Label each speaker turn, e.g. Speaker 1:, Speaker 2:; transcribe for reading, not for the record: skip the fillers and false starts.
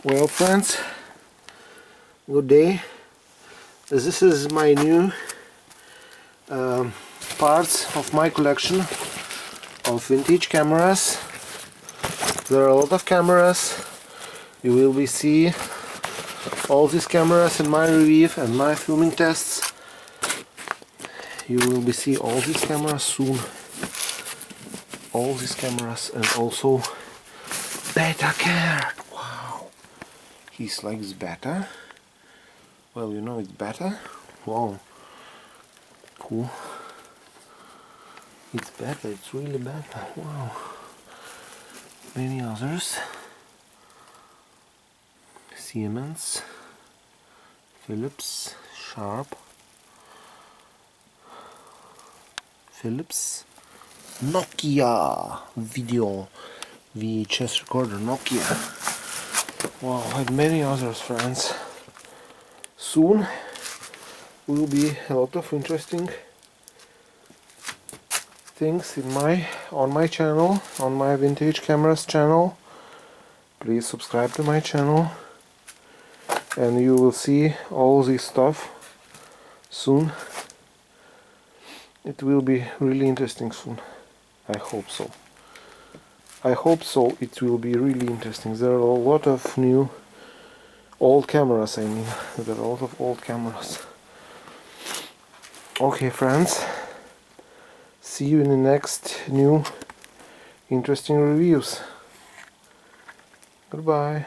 Speaker 1: Well, friends, good day. This is my new parts of my collection of vintage cameras. There are a lot of cameras. You will be see all these cameras in my review and my filming tests. You will be see all these cameras soon. All these cameras, and also Betacard. Wow, he's like this Beta. Well, you know it's Beta. Wow, cool. It's Beta. It's really Beta. Wow. Many others. Siemens, Philips, Sharp, Philips, Nokia video VHS recorder, Nokia. Wow, and many others, friends. Soon will be a lot of interesting things on my channel, on my vintage cameras channel. Please subscribe to my channel, and you will see all this stuff soon. It will be really interesting soon. I hope so. I hope so. It will be really interesting. There are a lot of new old cameras, I mean. There are a lot of old cameras. Okay, friends. See you in the next new interesting reviews. Goodbye.